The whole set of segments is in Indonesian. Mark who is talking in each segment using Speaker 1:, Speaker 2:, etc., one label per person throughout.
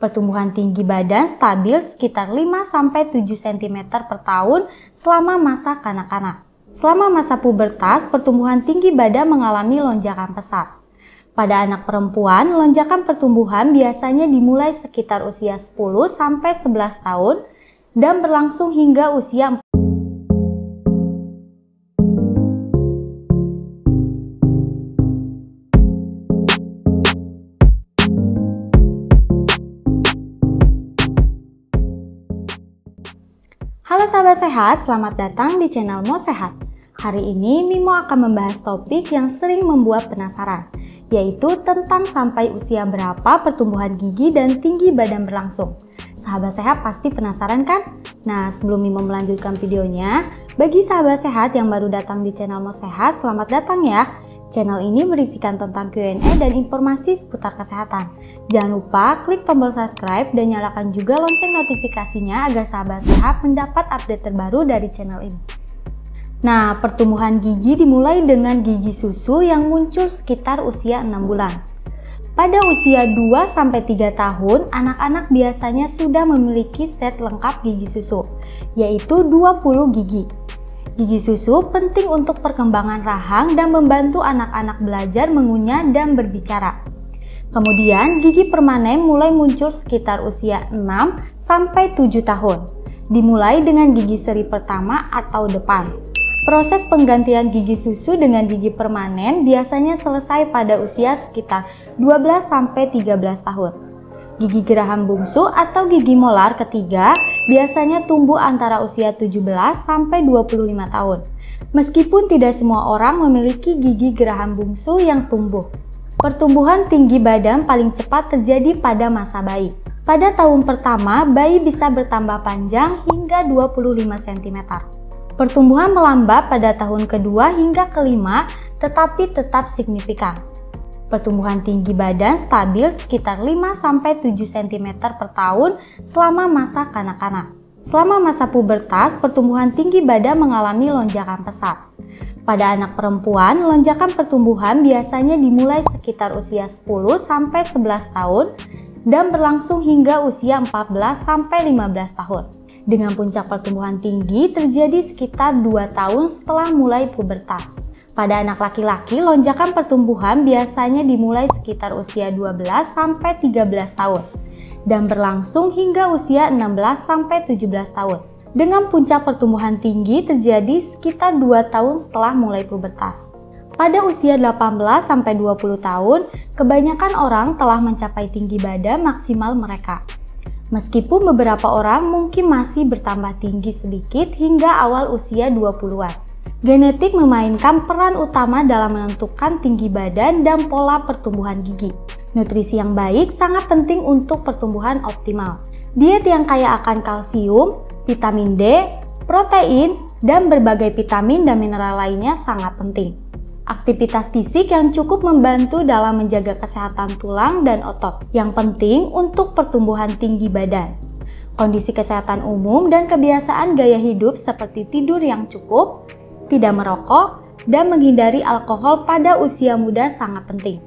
Speaker 1: Pertumbuhan tinggi badan stabil sekitar 5-7 cm per tahun selama masa kanak-kanak. Selama masa pubertas, pertumbuhan tinggi badan mengalami lonjakan pesat. Pada anak perempuan, lonjakan pertumbuhan biasanya dimulai sekitar usia 10-11 tahun dan berlangsung hingga usia 4. Halo sahabat sehat, selamat datang di channel Mo Sehat. Hari ini Mimo akan membahas topik yang sering membuat penasaran, yaitu tentang sampai usia berapa pertumbuhan gigi dan tinggi badan berlangsung. Sahabat sehat pasti penasaran kan? Nah, sebelum Mimo melanjutkan videonya, bagi sahabat sehat yang baru datang di channel Mo Sehat, selamat datang ya. Channel ini berisikan tentang Q&A dan informasi seputar kesehatan. Jangan lupa klik tombol subscribe dan nyalakan juga lonceng notifikasinya agar sahabat sehat mendapat update terbaru dari channel ini. Nah, pertumbuhan gigi dimulai dengan gigi susu yang muncul sekitar usia 6 bulan. Pada usia 2-3 tahun, anak-anak biasanya sudah memiliki set lengkap gigi susu, yaitu 20 gigi. Gigi susu penting untuk perkembangan rahang dan membantu anak-anak belajar mengunyah dan berbicara. Kemudian, gigi permanen mulai muncul sekitar usia 6-7 tahun. Dimulai dengan gigi seri pertama atau depan. Proses penggantian gigi susu dengan gigi permanen biasanya selesai pada usia sekitar 12-13 tahun. Gigi geraham bungsu atau gigi molar ketiga biasanya tumbuh antara usia 17-25 tahun. Meskipun tidak semua orang memiliki gigi geraham bungsu yang tumbuh. Pertumbuhan tinggi badan paling cepat terjadi pada masa bayi. Pada tahun pertama, bayi bisa bertambah panjang hingga 25 cm. Pertumbuhan melambat pada tahun kedua hingga kelima, tetapi tetap signifikan. Pertumbuhan tinggi badan stabil sekitar 5-7 cm per tahun selama masa kanak-kanak. Selama masa pubertas, pertumbuhan tinggi badan mengalami lonjakan pesat. Pada anak perempuan, lonjakan pertumbuhan biasanya dimulai sekitar usia 10-11 tahun dan berlangsung hingga usia 14-15 tahun. Dengan puncak pertumbuhan tinggi terjadi sekitar 2 tahun setelah mulai pubertas. Pada anak laki-laki, lonjakan pertumbuhan biasanya dimulai sekitar usia 12-13 tahun dan berlangsung hingga usia 16-17 tahun. Dengan puncak pertumbuhan tinggi terjadi sekitar 2 tahun setelah mulai pubertas. Pada usia 18-20 tahun, kebanyakan orang telah mencapai tinggi badan maksimal mereka. Meskipun beberapa orang mungkin masih bertambah tinggi sedikit hingga awal usia 20-an. Genetik memainkan peran utama dalam menentukan tinggi badan dan pola pertumbuhan gigi. Nutrisi yang baik sangat penting untuk pertumbuhan optimal. Diet yang kaya akan kalsium, vitamin D, protein, dan berbagai vitamin dan mineral lainnya sangat penting. Aktivitas fisik yang cukup membantu dalam menjaga kesehatan tulang dan otot, yang penting untuk pertumbuhan tinggi badan. Kondisi kesehatan umum dan kebiasaan gaya hidup seperti tidur yang cukup, tidak merokok, dan menghindari alkohol pada usia muda sangat penting.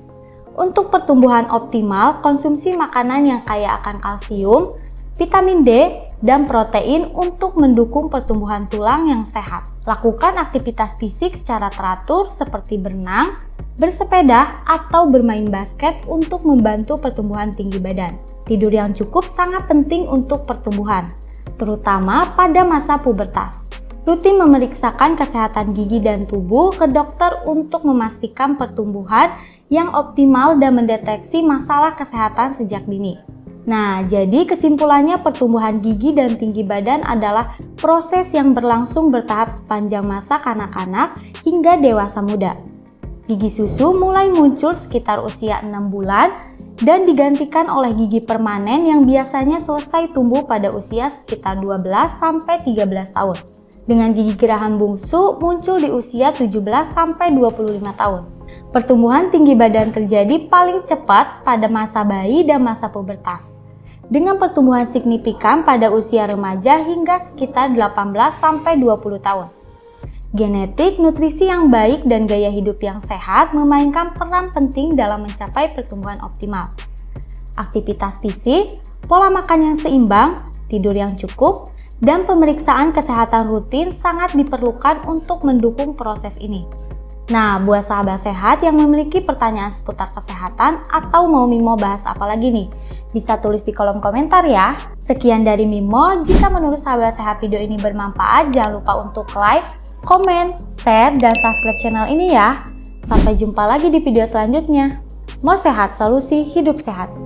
Speaker 1: Untuk pertumbuhan optimal, konsumsi makanan yang kaya akan kalsium, vitamin D, dan protein untuk mendukung pertumbuhan tulang yang sehat. Lakukan aktivitas fisik secara teratur seperti berenang, bersepeda, atau bermain basket untuk membantu pertumbuhan tinggi badan. Tidur yang cukup sangat penting untuk pertumbuhan, terutama pada masa pubertas. Rutin memeriksakan kesehatan gigi dan tubuh ke dokter untuk memastikan pertumbuhan yang optimal dan mendeteksi masalah kesehatan sejak dini. Nah, jadi kesimpulannya pertumbuhan gigi dan tinggi badan adalah proses yang berlangsung bertahap sepanjang masa kanak-kanak hingga dewasa muda. Gigi susu mulai muncul sekitar usia 6 bulan dan digantikan oleh gigi permanen yang biasanya selesai tumbuh pada usia sekitar 12-13 tahun. Dengan gigi geraham bungsu muncul di usia 17-25 tahun. Pertumbuhan tinggi badan terjadi paling cepat pada masa bayi dan masa pubertas, dengan pertumbuhan signifikan pada usia remaja hingga sekitar 18-20 tahun. Genetik, nutrisi yang baik, dan gaya hidup yang sehat memainkan peran penting dalam mencapai pertumbuhan optimal. Aktivitas fisik, pola makan yang seimbang, tidur yang cukup, dan pemeriksaan kesehatan rutin sangat diperlukan untuk mendukung proses ini. Nah, buat sahabat sehat yang memiliki pertanyaan seputar kesehatan atau mau Mimo bahas apa lagi nih, bisa tulis di kolom komentar ya. Sekian dari Mimo, jika menurut sahabat sehat video ini bermanfaat, jangan lupa untuk like, komen, share, dan subscribe channel ini ya. Sampai jumpa lagi di video selanjutnya. Mau sehat, solusi hidup sehat.